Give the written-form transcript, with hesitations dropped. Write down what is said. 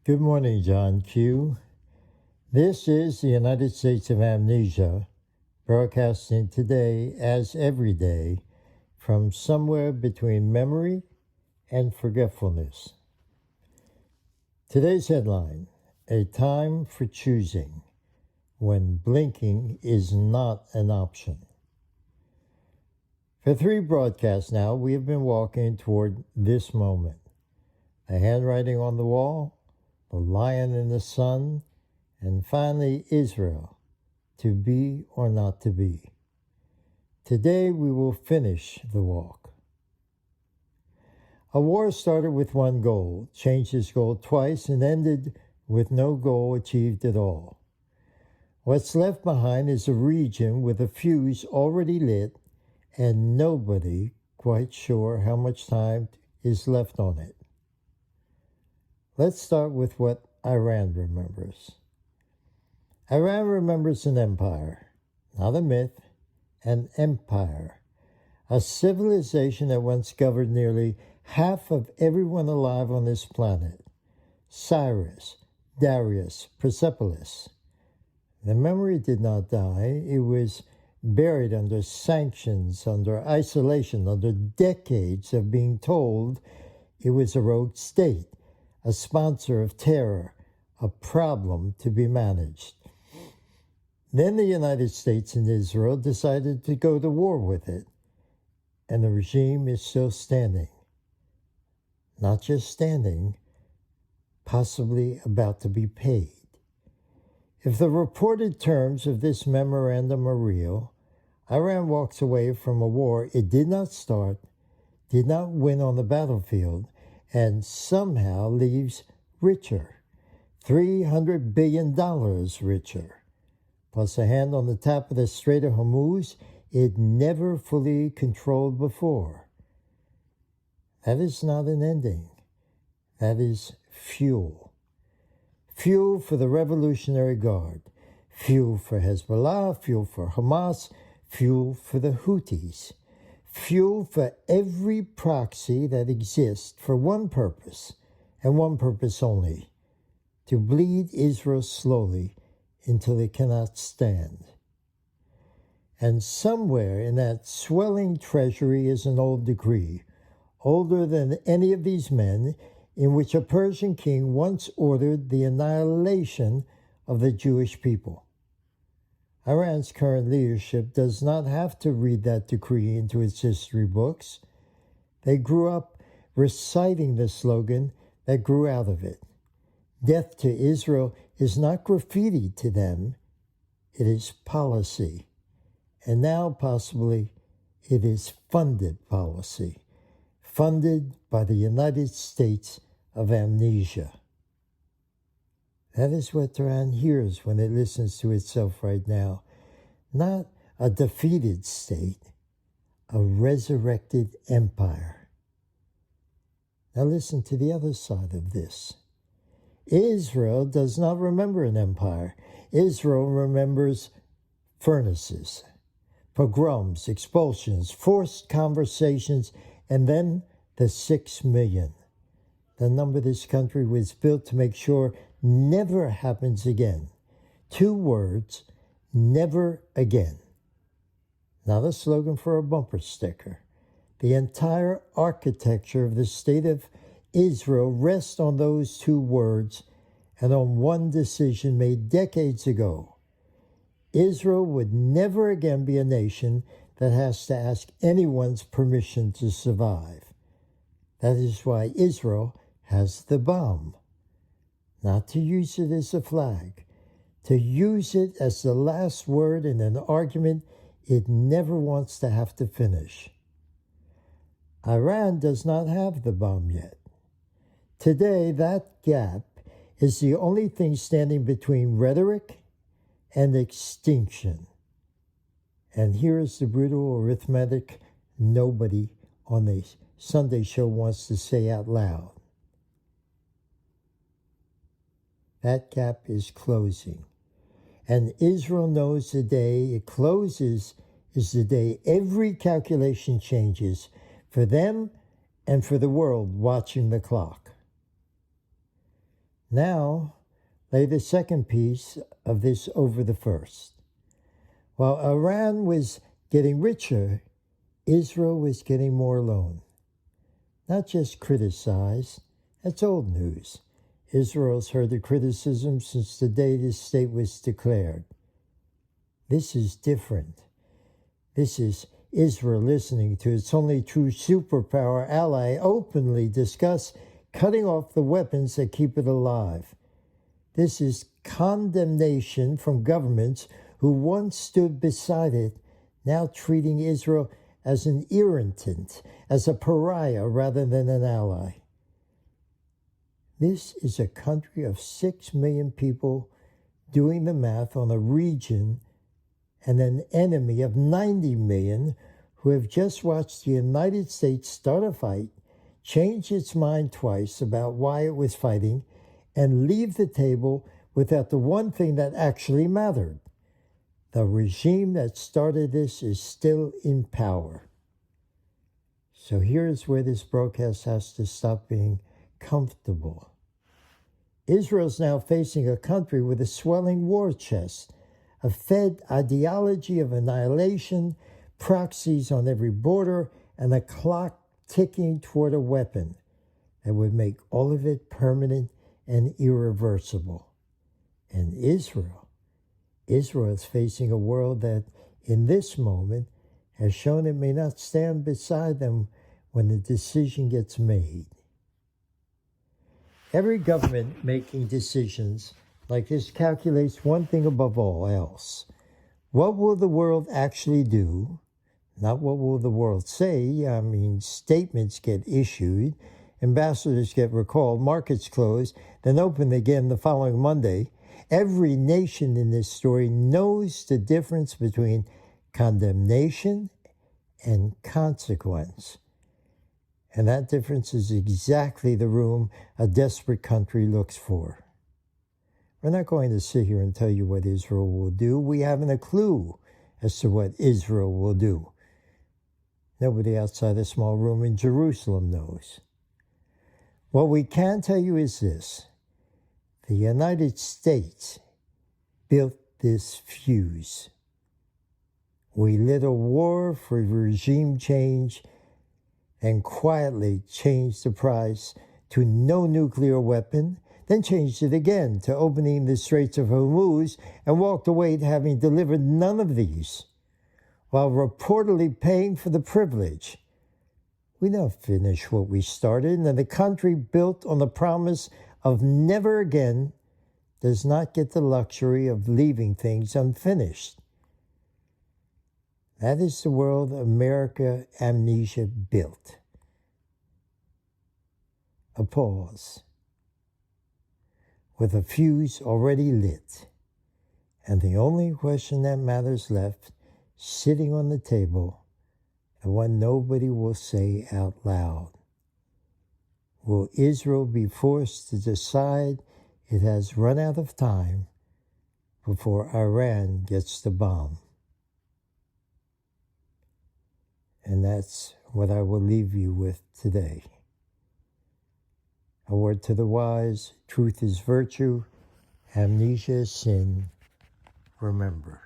Good morning, John Q. This is the United States of Amnesia, broadcasting today as every day from somewhere between memory and forgetfulness. Today's headline, A Time for Choosing, when blinking is not an option. For 3 broadcasts now, we have been walking toward this moment. The handwriting on the wall, the lion in the sun, and finally Israel, to be or not to be. Today we will finish the walk. A war started with one goal, changed its goal twice, and ended with no goal achieved at all. What's left behind is a region with a fuse already lit and nobody quite sure how much time is left on it. Let's start with what Iran remembers. Iran remembers an empire, not a myth, an empire, a civilization that once governed nearly half of everyone alive on this planet. Cyrus, Darius, Persepolis. The memory did not die. It was buried under sanctions, under isolation, under decades of being told it was a rogue state, a sponsor of terror, a problem to be managed. Then the United States and Israel decided to go to war with it, and the regime is still standing. Not just standing, possibly about to be paid. If the reported terms of this memorandum are real, Iran walks away from a war it did not start, did not win on the battlefield, and somehow leaves richer, $300 billion richer, plus a hand on the tap of the Strait of Hormuz it never fully controlled before. That is not an ending. That is fuel. Fuel for the Revolutionary Guard, fuel for Hezbollah, fuel for Hamas, fuel for the Houthis. Fuel for every proxy that exists for one purpose, and one purpose only, to bleed Israel slowly until it cannot stand. And somewhere in that swelling treasury is an old decree, older than any of these men, in which a Persian king once ordered the annihilation of the Jewish people. Iran's current leadership does not have to read that decree into its history books. They grew up reciting the slogan that grew out of it. Death to Israel is not graffiti to them, it is policy. And now, possibly, it is funded policy, funded by the United States of Amnesia. That is what Iran hears when it listens to itself right now. Not a defeated state, a resurrected empire. Now listen to the other side of this. Israel does not remember an empire. Israel remembers furnaces, pogroms, expulsions, forced conversations, and then the 6 million. The number this country was built to make sure never happens again. 2 words, never again. Not a slogan for a bumper sticker. The entire architecture of the state of Israel rests on those 2 words and on one decision made decades ago. Israel would never again be a nation that has to ask anyone's permission to survive. That is why Israel has the bomb. Not to use it as a flag, to use it as the last word in an argument it never wants to have to finish. Iran does not have the bomb yet. Today, that gap is the only thing standing between rhetoric and extinction. And here is the brutal arithmetic nobody on the Sunday show wants to say out loud. That gap is closing. And Israel knows the day it closes is the day every calculation changes for them and for the world watching the clock. Now, lay the second piece of this over the first. While Iran was getting richer, Israel was getting more alone. Not just criticized, that's old news. Israel's heard the criticism since the day this state was declared. This is different. This is Israel listening to its only true superpower ally openly discuss cutting off the weapons that keep it alive. This is condemnation from governments who once stood beside it, now treating Israel as an irritant, as a pariah rather than an ally. This is a country of 6 million people doing the math on a region and an enemy of 90 million who have just watched the United States start a fight, change its mind twice about why it was fighting, and leave the table without the one thing that actually mattered. The regime that started this is still in power. So here's where this broadcast has to stop being comfortable. Israel's now facing a country with a swelling war chest, a fed ideology of annihilation, proxies on every border, and a clock ticking toward a weapon that would make all of it permanent and irreversible. And Israel is facing a world that, in this moment, has shown it may not stand beside them when the decision gets made. Every government making decisions like this calculates one thing above all else. What will the world actually do? Not what will the world say. Statements get issued, ambassadors get recalled, markets close, then open again the following Monday. Every nation in this story knows the difference between condemnation and consequence. And that difference is exactly the room a desperate country looks for. We're not going to sit here and tell you what Israel will do. We haven't a clue as to what Israel will do. Nobody outside a small room in Jerusalem knows. What we can tell you is this. The United States built this fuse. We lit a war for regime change and quietly changed the price to no nuclear weapon, then changed it again to opening the Straits of Hormuz and walked away to having delivered none of these, while reportedly paying for the privilege. We don't finish what we started, and the country built on the promise of never again does not get the luxury of leaving things unfinished. That is the world America amnesia built. A pause, with a fuse already lit, and the only question that matters left sitting on the table, and one nobody will say out loud. Will Israel be forced to decide it has run out of time before Iran gets the bomb? And that's what I will leave you with today. A word to the wise, truth is virtue, amnesia is sin. Remember.